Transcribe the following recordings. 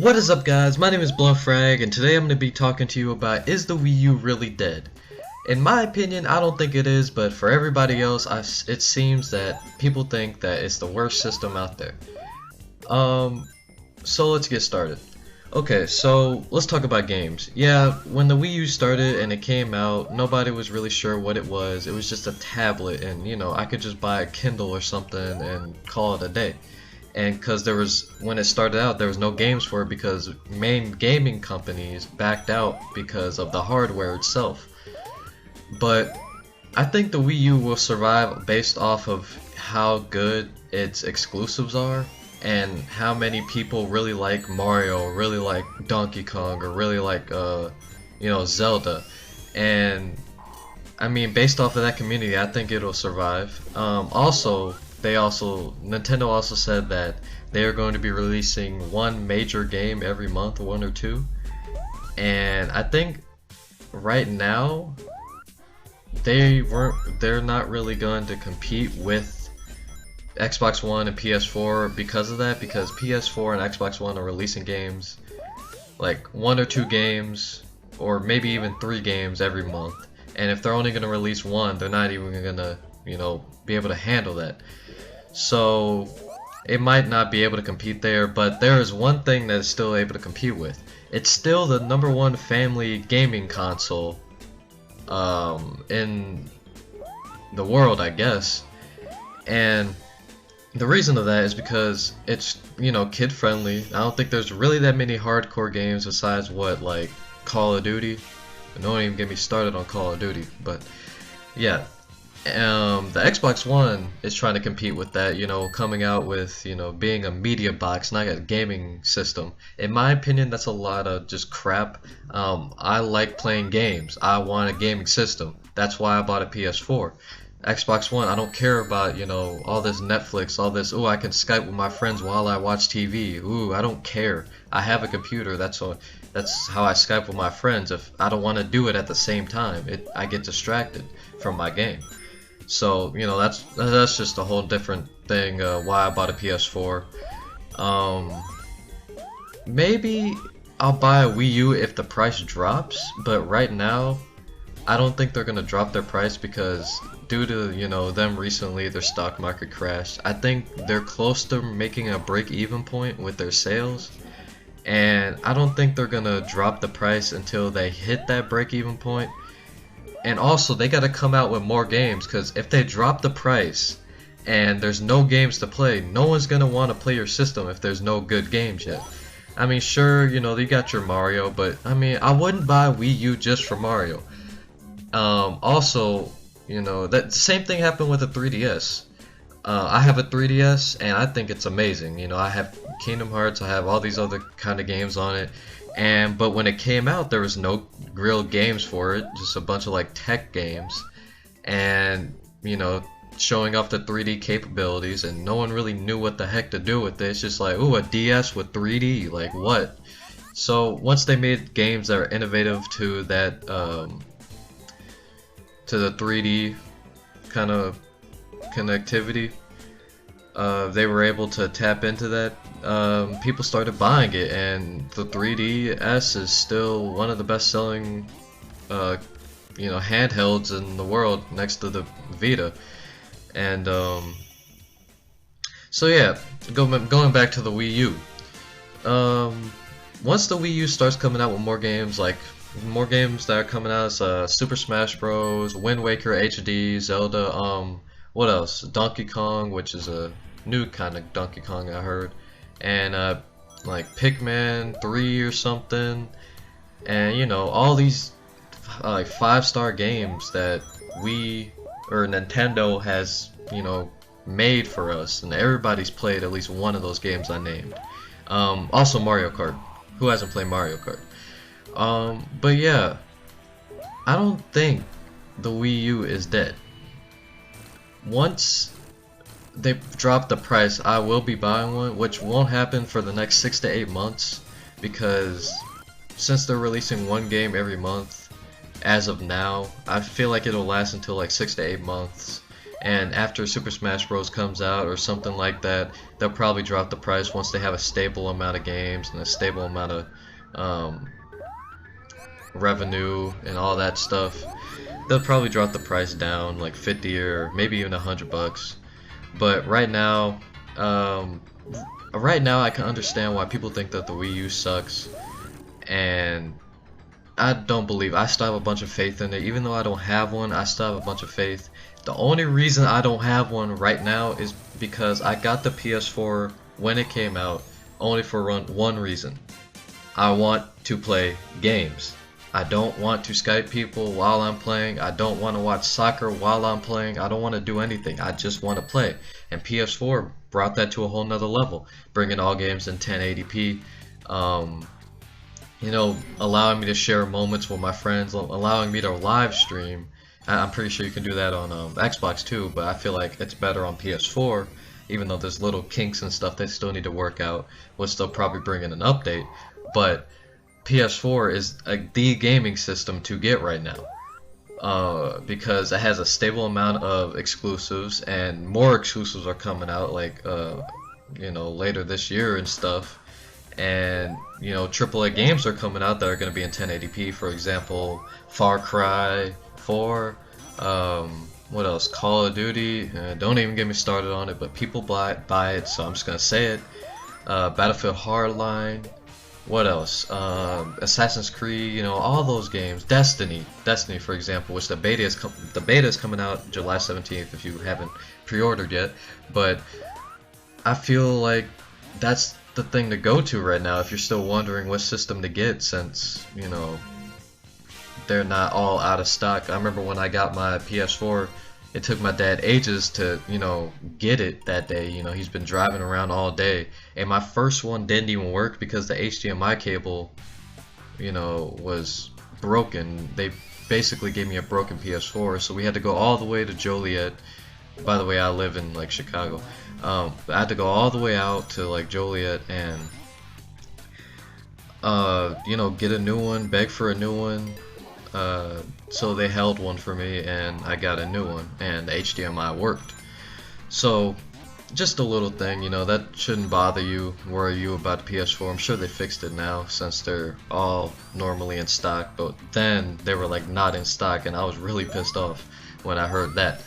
What is up, guys? My name is BluntFrag, and today I'm going to be talking to you about, is the Wii U really dead? In my opinion, I don't think it is, but for everybody else, it seems that people think that it's the worst system out there. So let's get started. Okay, so let's talk about games. Yeah, when the Wii U started and it came out, nobody was really sure what it was. It was just a tablet, and I could just buy a Kindle or something and call it a day. And because when it started out, there was no games for it because main gaming companies backed out because of the hardware itself. But I think the Wii U will survive based off of how good its exclusives are and how many people really like Mario, really like Donkey Kong, or really like Zelda. And I mean, based off of that community, I think it'll survive. Nintendo also said that they are going to be releasing one major game every month, one or two. And I think right now they're not really going to compete with Xbox One and PS4 because of that, because PS4 and Xbox One are releasing games like one or two games or maybe even 3 games every month. And if they're only going to release one, they're not even going to, be able to handle that. So it might not be able to compete there, but there is one thing that it's still able to compete with. It's still the #1 family gaming console in the world, I guess. And the reason of that is because it's, kid friendly. I don't think there's really that many hardcore games besides like Call of Duty. Don't even get me started on Call of Duty, but yeah. The Xbox One is trying to compete with that, coming out with, being a media box, not a gaming system. In my opinion, that's a lot of just crap. I like playing games. I want a gaming system. That's why I bought a PS4. Xbox One, I don't care about, all this Netflix, all this, I can Skype with my friends while I watch TV. I don't care. I have a computer. That's how I Skype with my friends. If I don't want to do it at the same time, I get distracted from my game. So, that's just a whole different thing, why I bought a PS4. Maybe I'll buy a Wii U if the price drops, but right now, I don't think they're going to drop their price because due to, them recently, their stock market crashed. I think they're close to making a break-even point with their sales, and I don't think they're going to drop the price until they hit that break-even point. And also, they gotta come out with more games, because if they drop the price and there's no games to play, no one's gonna want to play your system if there's no good games yet. I mean, sure, you got your Mario, but I mean, I wouldn't buy a Wii U just for Mario. Also, that same thing happened with the 3DS. I have a 3DS and I think it's amazing. I have Kingdom Hearts, I have all these other kind of games on it. But when it came out, there was no real games for it, just a bunch of like tech games, and showing off the 3D capabilities, and no one really knew what the heck to do with it. It's just like, a DS with 3D, like what? So once they made games that are innovative to that, to the 3D kind of connectivity, they were able to tap into that. People started buying it, and the 3DS is still one of the best-selling, handhelds in the world, next to the Vita. And so yeah, going back to the Wii U. Once the Wii U starts coming out with more games, like more games that are coming out, is Super Smash Bros, Wind Waker HD, Zelda, what else? Donkey Kong, which is a new kind of Donkey Kong, I heard, and like Pikmin 3 or something, and all these like 5-star games that Nintendo has made for us, and everybody's played at least one of those games I named. Also Mario Kart. Who hasn't played Mario Kart? But yeah, I don't think the Wii U is dead. Once they drop the price, I will be buying one, which won't happen for the next 6 to 8 months, because since they're releasing one game every month as of now, I feel like it'll last until like 6 to 8 months, and after Super Smash Bros comes out or something like that, they'll probably drop the price once they have a stable amount of games and a stable amount of um, revenue and all that stuff. They'll probably drop the price down like 50 or maybe even $100. But um, right now I can understand why people think that the Wii U sucks, and I don't believe. I still have a bunch of faith in it. Even though I don't have one, I still have a bunch of faith. The only reason I don't have one right now is because I got the PS4 when it came out only for one reason. I want to play games. I don't want to Skype people while I'm playing. I don't want to watch soccer while I'm playing. I don't want to do anything. I just want to play. And PS4 brought that to a whole nother level, bringing all games in 1080p. You know, allowing me to share moments with my friends, allowing me to live stream. I'm pretty sure you can do that on Xbox too, but I feel like it's better on PS4, even though there's little kinks and stuff they still need to work out. We'll still probably bring in an update, but PS4 is the gaming system to get right now, because it has a stable amount of exclusives, and more exclusives are coming out, like you know, later this year and stuff. And you know, AAA games are coming out that are going to be in 1080p. For example, Far Cry 4, what else? Call of Duty. Don't even get me started on it, but people buy it, so I'm just gonna say it. Battlefield Hardline. What else? Assassin's Creed. You know, all those games. Destiny, for example, which the beta is coming out July 17th if you haven't pre-ordered yet. But I feel like that's the thing to go to right now if you're still wondering what system to get, since, you know, they're not all out of stock. I remember when I got my PS4, it took my dad ages to, you know, get it that day. You know, he's been driving around all day, and my first one didn't even work because the HDMI cable, you know, was broken. They basically gave me a broken PS4, so we had to go all the way to Joliet. By the way, I live in like Chicago. I had to go all the way out to like Joliet and you know, get a new one, beg for a new one. So they held one for me, and I got a new one, and the HDMI worked. So just a little thing, you know, that shouldn't bother you, worry you about the PS4. I'm sure they fixed it now since they're all normally in stock, but then they were like not in stock, and I was really pissed off when I heard that,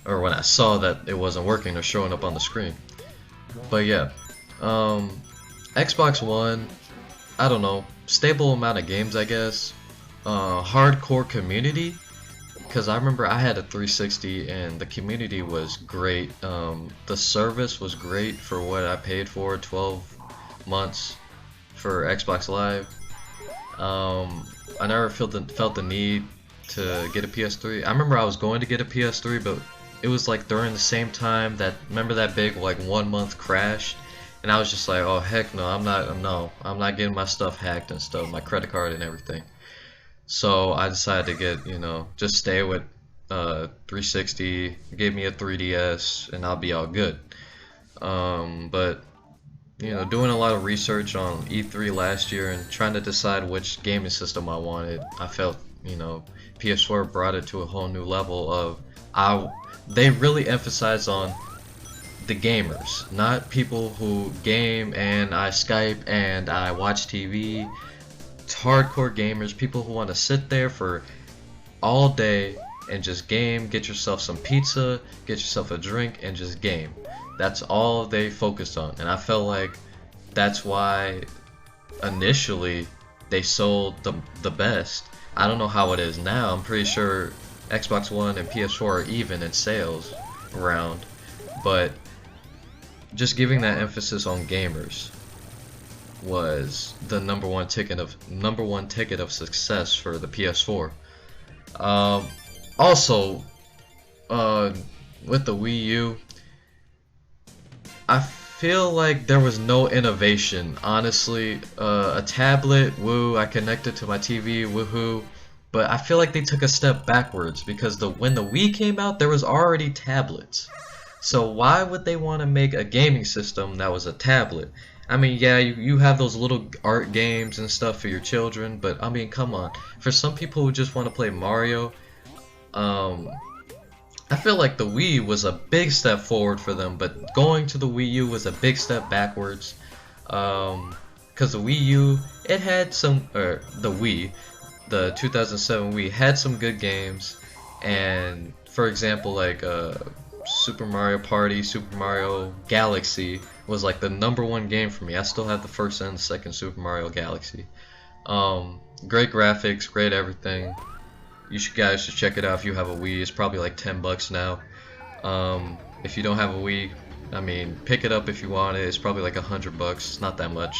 or when I saw that it wasn't working or showing up on the screen. But yeah, Xbox One, I don't know, stable amount of games, I guess. Hardcore community, because I remember I had a 360 and the community was great. The service was great for what I paid for, 12 months for Xbox Live. I never felt the need to get a PS3. I remember I was going to get a PS3, but it was like during the same time that, remember that big like 1 month crash, and I was just like, oh heck no, I'm not getting my stuff hacked and stuff, my credit card and everything. So I decided to get, you know, just stay with 360, give me a 3DS, and I'll be all good. But you know, doing a lot of research on E3 last year and trying to decide which gaming system I wanted, I felt, you know, PS4 brought it to a whole new level of, they really emphasize on the gamers, not people who game and I Skype and I watch TV. It's hardcore gamers, people who want to sit there for all day and just game, get yourself some pizza, get yourself a drink, and just game. That's all they focused on, and I felt like that's why initially they sold the best. I don't know how it is now. I'm pretty sure Xbox One and PS4 are even in sales around, but just giving that emphasis on gamers was the number one ticket of success for the PS4. Also, with the Wii U, I feel like there was no innovation. Honestly, a tablet, woo! I connected to my TV, woohoo! But I feel like they took a step backwards because when the Wii came out, there was already tablets. So why would they want to make a gaming system that was a tablet? I mean, yeah, you have those little art games and stuff for your children, but I mean, come on. For some people who just want to play Mario, I feel like the Wii was a big step forward for them, but going to the Wii U was a big step backwards. Because the Wii U, it had some, or the Wii, the 2007 Wii had some good games, and for example, like Super Mario Party, Super Mario Galaxy was like the #1 game for me. I still have the first and second Super Mario Galaxy. Great graphics, great everything. You guys should check it out if you have a Wii. It's probably like $10 now. If you don't have a Wii, I mean, pick it up if you want it. It's probably like $100. It's not that much.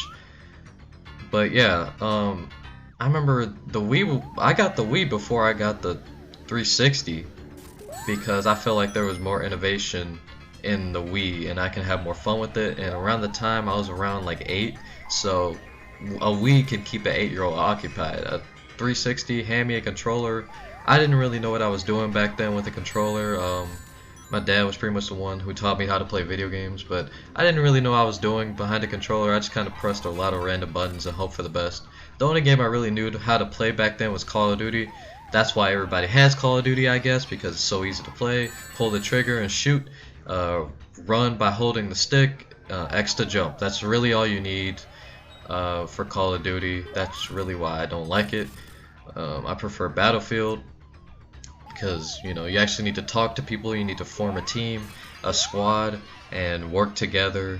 But yeah, I remember the Wii. I got the Wii before I got the 360 because I felt like there was more innovation in the Wii and I can have more fun with it. And around the time I was around like 8, so a Wii can keep an 8-year-old occupied. A 360, hand me a controller. I didn't really know what I was doing back then with the controller. My dad was pretty much the one who taught me how to play video games, but I didn't really know what I was doing behind the controller. I just kind of pressed a lot of random buttons and hoped for the best. The only game I really knew how to play back then was Call of Duty. That's why everybody has Call of Duty, I guess, because it's so easy to play. Pull the trigger and shoot. Run by holding the stick. X to jump. That's really all you need for Call of Duty. That's really why I don't like it. I prefer Battlefield because you know you actually need to talk to people. You need to form a team, a squad, and work together.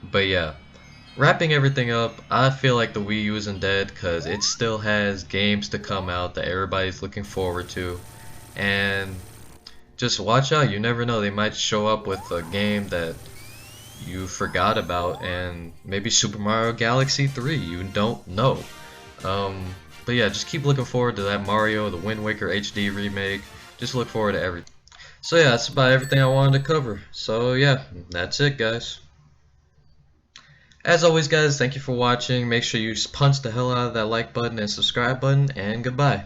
But yeah, wrapping everything up, I feel like the Wii U isn't dead because it still has games to come out that everybody's looking forward to, and just watch out. You never know, they might show up with a game that you forgot about, and maybe Super Mario Galaxy 3, you don't know. But yeah, just keep looking forward to that Mario, the Wind Waker HD remake. Just look forward to everything. So yeah, that's about everything I wanted to cover. So yeah, that's it, guys. As always, guys, thank you for watching. Make sure you just punch the hell out of that like button and subscribe button, and goodbye.